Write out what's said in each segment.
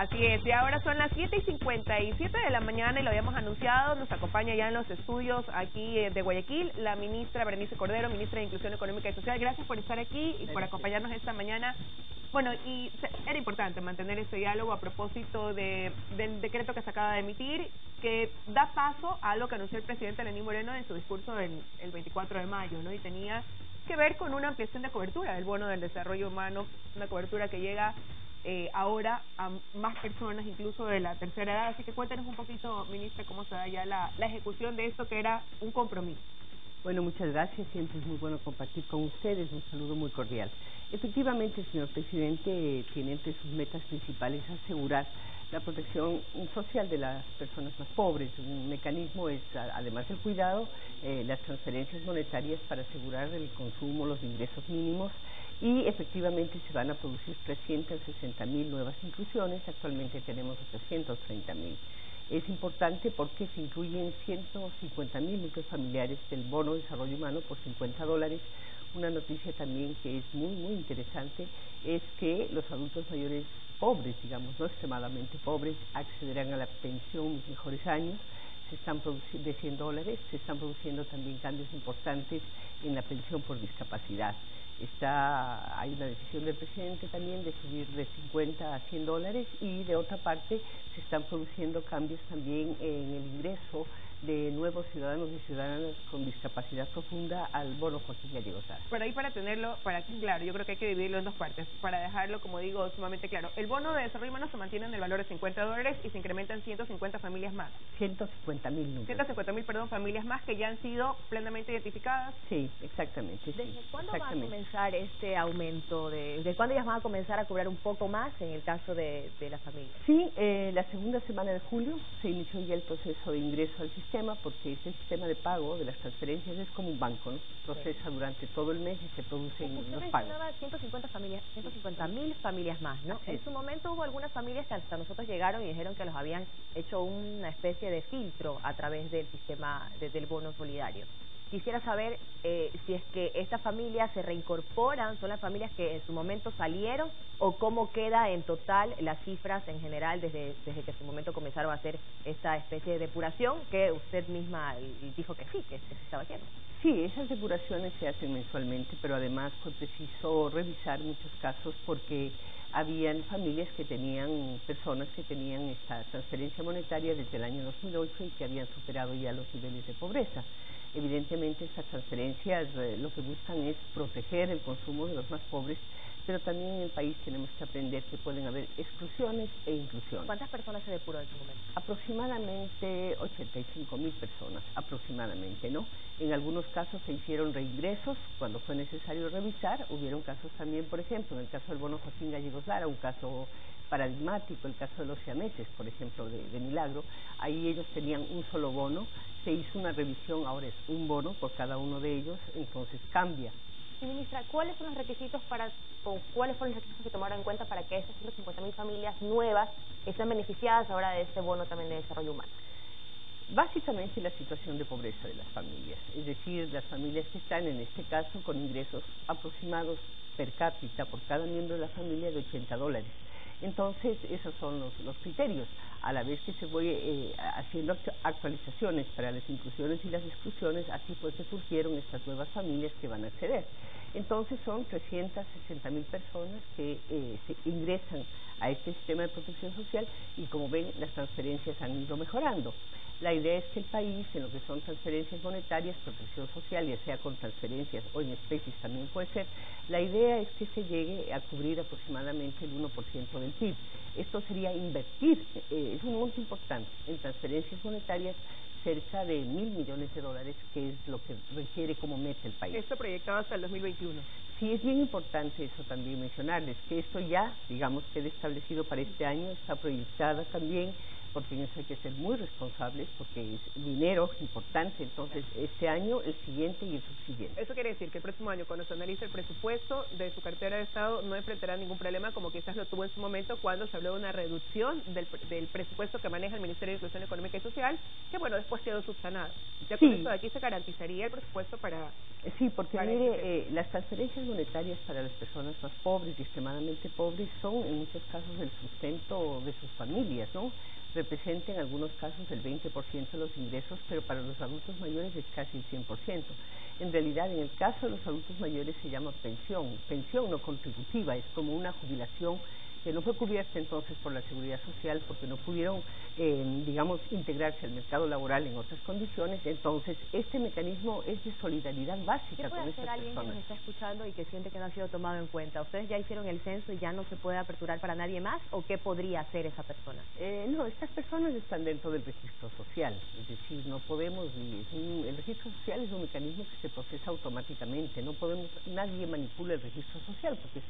Así es, y ahora son las 7:57 de la mañana y lo habíamos anunciado, nos acompaña ya en los estudios aquí de Guayaquil la ministra Berenice Cordero, ministra de Inclusión Económica y Social. Gracias por estar aquí y por acompañarnos esta mañana. Bueno, y era importante mantener este diálogo a propósito del decreto que se acaba de emitir, que da paso a algo que anunció el presidente Lenín Moreno en su discurso el 24 de mayo, ¿no? Y tenía que ver con una ampliación de cobertura del bono del desarrollo humano, una cobertura que llega ahora a más personas, incluso de la tercera edad. Así que cuéntanos un poquito, ministra, cómo se da ya la ejecución de esto que era un compromiso. Bueno, muchas gracias. Siempre es muy bueno compartir con ustedes. Un saludo muy cordial. Efectivamente, el señor presidente tiene entre sus metas principales asegurar la protección social de las personas más pobres. Un mecanismo es, además del cuidado, las transferencias monetarias para asegurar el consumo, los ingresos mínimos, y efectivamente se van a producir 360.000 nuevas inclusiones. Actualmente tenemos 830.000. Es importante porque se incluyen 150.000 núcleos familiares del bono de desarrollo humano por $50. Una noticia también que es muy interesante es que los adultos mayores pobres, digamos, no extremadamente pobres, accederán a la pensión Mis Mejores Años. Se están produciendo de $100, se están produciendo también cambios importantes en la pensión por discapacidad. Hay una decisión del presidente también de subir de $50 a $100, y de otra parte se están produciendo cambios también en el ingreso de nuevos ciudadanos y ciudadanas con discapacidad profunda al bono Joaquín Gallegos Lara. Por ahí, para tenerlo, claro, yo creo que hay que dividirlo en dos partes, para dejarlo, como digo, sumamente claro. El bono de desarrollo humano se mantiene en el valor de $50 y se incrementan 150 familias más. 150.000 núcleos. 150.000, perdón, familias más que ya han sido plenamente identificadas. Sí, exactamente. ¿Desde cuándo va a comenzar este aumento? ¿De cuándo ellas van a comenzar a cobrar un poco más en el caso de la familia? Sí, la segunda semana de julio se inició ya el proceso de ingreso al sistema, porque este sistema de pago de las transferencias es como un banco, ¿no? Procesa durante todo el mes y se producen los pagos. Usted mencionaba 150.000 familias más, ¿no? Sí. En su momento hubo algunas familias que hasta nosotros llegaron y dijeron que los habían hecho una especie de filtro a través del sistema del bono solidario. Quisiera saber si es que estas familias se reincorporan, son las familias que en su momento salieron, o cómo queda en total las cifras en general desde que en su momento comenzaron a hacer esta especie de depuración, que usted misma dijo que sí, que se estaba haciendo. Sí, esas depuraciones se hacen mensualmente, pero además fue preciso revisar muchos casos porque habían familias que tenían, personas que tenían esta transferencia monetaria desde el año 2008 y que habían superado ya los niveles de pobreza. Evidentemente estas transferencias lo que buscan es proteger el consumo de los más pobres, pero también en el país tenemos que aprender que pueden haber exclusiones e inclusiones. ¿Cuántas personas se depuró en su momento? Aproximadamente 85.000 personas, aproximadamente, ¿no? En algunos casos se hicieron reingresos cuando fue necesario revisar. Hubieron casos también, por ejemplo, en el caso del bono Joaquín Gallegos Lara, un caso paradigmático, el caso de los siameses, por ejemplo, de Milagro. Ahí ellos tenían un solo bono, se hizo una revisión, ahora es un bono por cada uno de ellos, entonces cambia. Y ministra, ¿cuáles son los requisitos cuáles fueron los requisitos que tomaron en cuenta para que estas 150.000 familias nuevas estén beneficiadas ahora de este bono también de desarrollo humano? Básicamente la situación de pobreza de las familias, es decir, las familias que están en este caso con ingresos aproximados per cápita por cada miembro de la familia de $80. Entonces, esos son los criterios. A la vez que se voy haciendo actualizaciones para las inclusiones y las exclusiones, así pues se surgieron estas nuevas familias que van a acceder. Entonces, son 360.000 personas que se ingresan a este sistema de protección social y, como ven, las transferencias han ido mejorando. La idea es que el país, en lo que son transferencias monetarias, protección social, ya sea con transferencias o en especies también puede ser, la idea es que se llegue a cubrir aproximadamente el 1% del PIB. Esto sería invertir, es un monto importante, en transferencias monetarias cerca de $1.000 millones, que es lo que requiere como meta el país. Esto proyectado hasta el 2021. Sí, es bien importante eso también mencionarles, que esto ya, digamos, queda establecido para este año, está proyectada también porque en eso hay que ser muy responsables, porque es dinero importante. Entonces, este año, el siguiente y el subsiguiente. Eso quiere decir que el próximo año, cuando se analice el presupuesto de su cartera de Estado, no enfrentará ningún problema, como quizás lo tuvo en su momento cuando se habló de una reducción del presupuesto que maneja el Ministerio de Inclusión Económica y Social, que bueno, después quedó subsanado. Ya con eso de aquí se garantizaría el presupuesto para... Sí, porque mire, las transferencias monetarias para las personas más pobres y extremadamente pobres son en muchos casos el sustento de sus familias, ¿no? Representa en algunos casos el 20% de los ingresos, pero para los adultos mayores es casi el 100%. En realidad, en el caso de los adultos mayores se llama pensión no contributiva, es como una jubilación que no fue cubierta entonces por la Seguridad Social porque no pudieron, digamos, integrarse al mercado laboral en otras condiciones. Entonces, este mecanismo es de solidaridad básica con estas personas. ¿Qué puede hacer alguien que nos está escuchando y que siente que no ha sido tomado en cuenta? ¿Ustedes ya hicieron el censo y ya no se puede aperturar para nadie más? ¿O qué podría hacer esa persona? No, estas personas están dentro del registro social, es decir, no podemos, el registro social es un mecanismo que se procesa automáticamente, no podemos, nadie manipula el registro social porque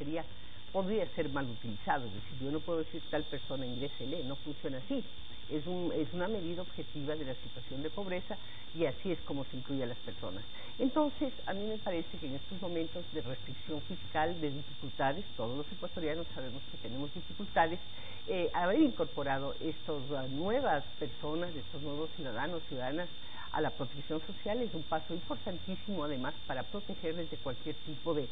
podría ser mal utilizado, es decir, yo no puedo decir tal persona ingrésele, no funciona así, es una medida objetiva de la situación de pobreza y así es como se incluye a las personas. Entonces, a mí me parece que en estos momentos de restricción fiscal, de dificultades, todos los ecuatorianos sabemos que tenemos dificultades, haber incorporado estas nuevas personas, estos nuevos ciudadanas, a la protección social es un paso importantísimo además para protegerles de cualquier tipo de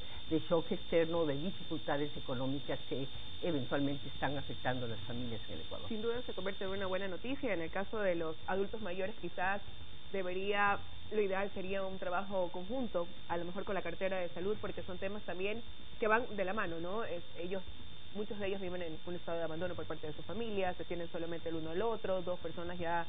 shock externo, de dificultades económicas que eventualmente están afectando a las familias en el Ecuador. Sin duda se convierte en una buena noticia. En el caso de los adultos mayores quizás lo ideal sería un trabajo conjunto, a lo mejor con la cartera de salud, porque son temas también que van de la mano, ¿no? Muchos de ellos viven en un estado de abandono por parte de sus familias, se tienen solamente el uno al otro, dos personas ya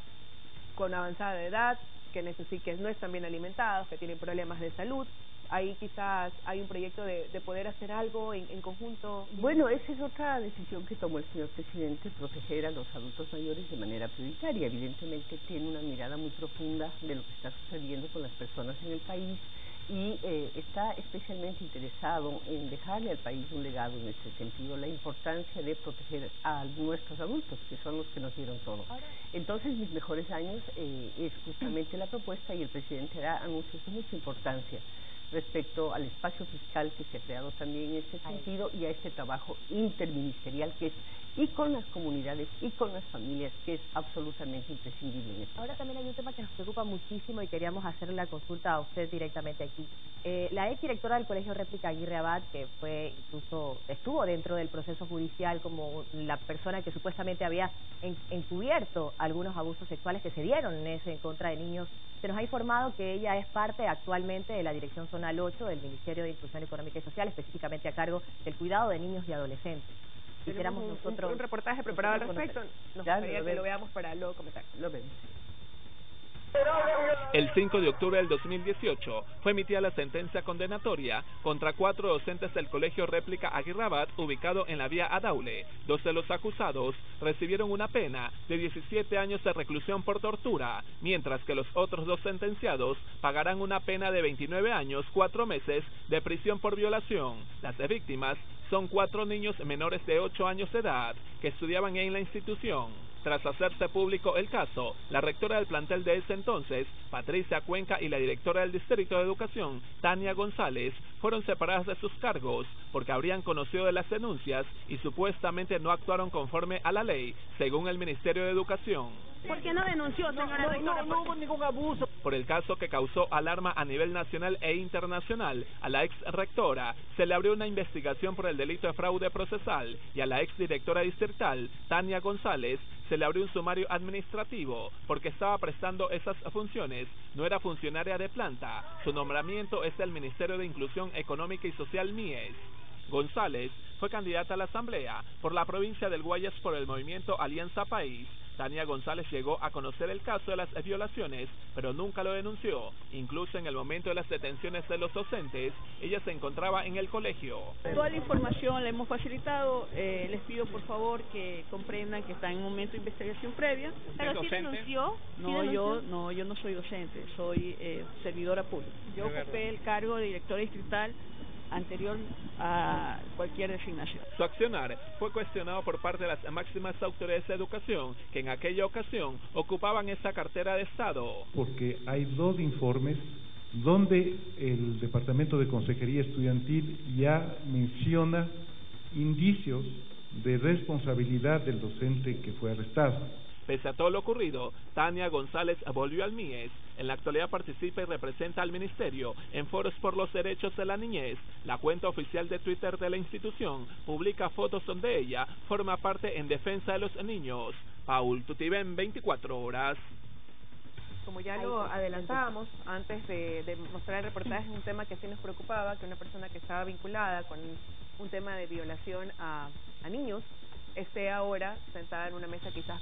con avanzada de edad, que no están bien alimentados, que tienen problemas de salud. Ahí quizás hay un proyecto de poder hacer algo en conjunto. Bueno, esa es otra decisión que tomó el señor presidente, proteger a los adultos mayores de manera prioritaria. Evidentemente tiene una mirada muy profunda de lo que está sucediendo con las personas en el país y está especialmente interesado en dejarle al país un legado en este sentido, la importancia de proteger a nuestros adultos, que son los que nos dieron todo. Entonces, mis mejores años es justamente la propuesta y el presidente hará anuncios de mucha importancia respecto al espacio fiscal que se ha creado también en este sentido y a este trabajo interministerial que es y con las comunidades y con las familias, que es absolutamente imprescindible en esto. Ahora también hay un tema que nos preocupa muchísimo y queríamos hacerle la consulta a usted directamente aquí. La exdirectora del Colegio Réplica Aguirre Abad, que estuvo dentro del proceso judicial como la persona que supuestamente había encubierto algunos abusos sexuales que se dieron en contra de niños, se nos ha informado que ella es parte actualmente de la Dirección Zonal 8 del Ministerio de Inclusión Económica y Social, específicamente a cargo del cuidado de niños y adolescentes. Tenemos un reportaje preparado al respecto, nos gustaría que lo veamos para luego comentar. Lo vemos. El 5 de octubre del 2018 fue emitida la sentencia condenatoria contra 4 docentes del Colegio Réplica Aguirre Abad, ubicado en la vía Adaule. 2 de los acusados recibieron una pena de 17 años de reclusión por tortura, mientras que los otros 2 sentenciados pagarán una pena de 29 años, 4 meses de prisión por violación. Las víctimas son 4 niños menores de 8 años de edad que estudiaban en la institución. Tras hacerse público el caso, la rectora del plantel de ese entonces, Patricia Cuenca, y la directora del Distrito de Educación, Tania González, fueron separadas de sus cargos porque habrían conocido de las denuncias y supuestamente no actuaron conforme a la ley, según el Ministerio de Educación. ¿Por qué no denunció, señora rectora? No hubo ningún abuso. Por el caso que causó alarma a nivel nacional e internacional, a la ex rectora se le abrió una investigación por el delito de fraude procesal y a la ex directora distrital, Tania González, se le abrió un sumario administrativo porque estaba prestando esas funciones, no era funcionaria de planta. Su nombramiento es del Ministerio de Inclusión Económica y Social MIES. González fue candidata a la Asamblea por la provincia del Guayas por el movimiento Alianza País. Tania González llegó a conocer el caso de las violaciones, pero nunca lo denunció. Incluso en el momento de las detenciones de los docentes, ella se encontraba en el colegio. Toda la información la hemos facilitado. Les pido por favor que comprendan que está en un momento de investigación previa. ¿Pero sí denunció? Yo no soy docente, soy servidora pública. Yo ocupé el cargo de directora distrital anterior a cualquier designación. Su accionar fue cuestionado por parte de las máximas autoridades de educación, que en aquella ocasión ocupaban esa cartera de Estado. Porque hay 2 informes donde el Departamento de Consejería Estudiantil ya menciona indicios de responsabilidad del docente que fue arrestado. Pese a todo lo ocurrido, Tania González volvió al MIES. En la actualidad participa y representa al Ministerio en foros por los derechos de la niñez. La cuenta oficial de Twitter de la institución publica fotos donde ella forma parte en defensa de los niños. Paul Tutibén, 24 horas. Como ya lo adelantábamos antes de mostrar el reportaje, es un tema que sí nos preocupaba, que una persona que estaba vinculada con un tema de violación a niños esté ahora sentada en una mesa quizás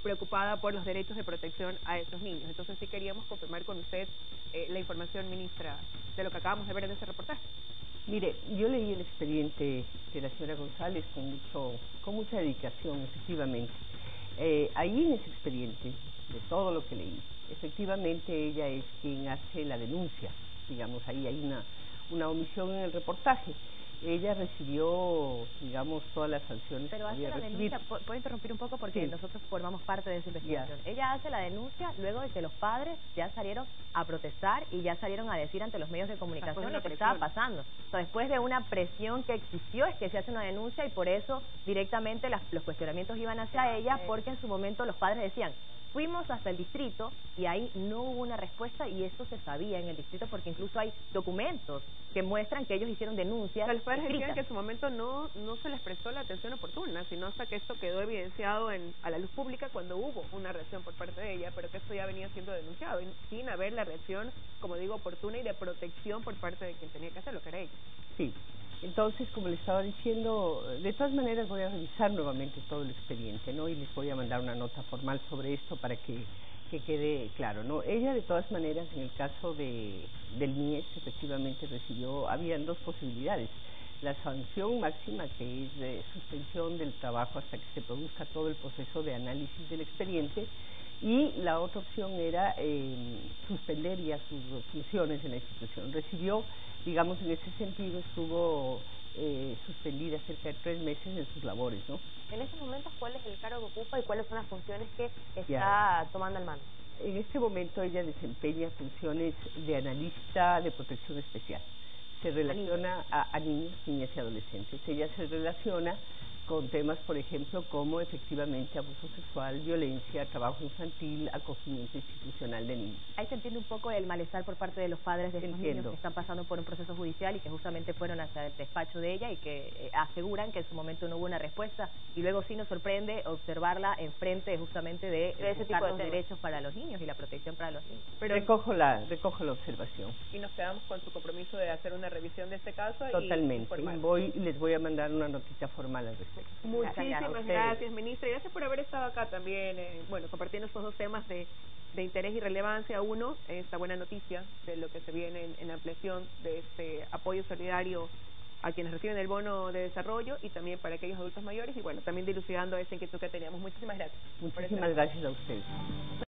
preocupada por los derechos de protección a esos niños. Entonces sí queríamos confirmar con usted la información, ministra, de lo que acabamos de ver en ese reportaje. Mire, yo leí el expediente de la señora González con mucha dedicación, efectivamente. Ahí en ese expediente, de todo lo que leí, efectivamente ella es quien hace la denuncia. Digamos, ahí hay una omisión en el reportaje. Ella recibió, digamos, todas las sanciones. Pero hace la denuncia, ¿puedo interrumpir un poco? Porque sí, nosotros formamos parte de esa investigación. Ella hace la denuncia luego de que los padres ya salieron a protestar y ya salieron a decir ante los medios de comunicación lo que estaba pasando. O sea, después de una presión que existió es que se hace una denuncia y por eso directamente los cuestionamientos iban hacia ella, porque en su momento los padres decían: fuimos hasta el distrito y ahí no hubo una respuesta, y eso se sabía en el distrito porque incluso hay documentos que muestran que ellos hicieron denuncias. Los padres decían que en su momento no se les prestó la atención oportuna, sino hasta que esto quedó evidenciado a la luz pública cuando hubo una reacción por parte de ella, pero que esto ya venía siendo denunciado sin haber la reacción, como digo, oportuna y de protección por parte de quien tenía que hacerlo, que era ella. Sí. Entonces, como le estaba diciendo, de todas maneras voy a revisar nuevamente todo el expediente, ¿no? Y les voy a mandar una nota formal sobre esto para que quede claro, ¿no? Ella, de todas maneras, en el caso del MIES, efectivamente habían 2 posibilidades. La sanción máxima, que es de suspensión del trabajo hasta que se produzca todo el proceso de análisis del expediente, y la otra opción era suspender ya sus funciones en la institución. Recibió, digamos, en ese sentido, estuvo suspendida cerca de 3 meses en sus labores, ¿no? En estos momentos, ¿cuál es el cargo que ocupa y cuáles son las funciones que está tomando al mando? En este momento ella desempeña funciones de analista de protección especial. Se relaciona a niños, niñas y adolescentes. Ella se relaciona con temas, por ejemplo, como efectivamente abuso sexual, violencia, trabajo infantil, acogimiento institucional de niños. Ahí se entiende un poco el malestar por parte de los padres de estos niños que están pasando por un proceso judicial y que justamente fueron hasta el despacho de ella y que aseguran que en su momento no hubo una respuesta, y luego sí nos sorprende observarla enfrente justamente de ese tipo de derechos para los niños y la protección para los niños. Pero recojo la observación. Y nos quedamos con su compromiso de hacer una revisión de este caso. Totalmente. Les voy a mandar una notita formal al respecto. Muchísimas gracias, ministra. Gracias por haber estado acá también, compartiendo estos 2 temas de interés y relevancia. Uno, esta buena noticia de lo que se viene en la ampliación de este apoyo solidario a quienes reciben el bono de desarrollo, y también para aquellos adultos mayores, y también dilucidando esa inquietud que teníamos. Muchísimas gracias. Muchísimas gracias a ustedes.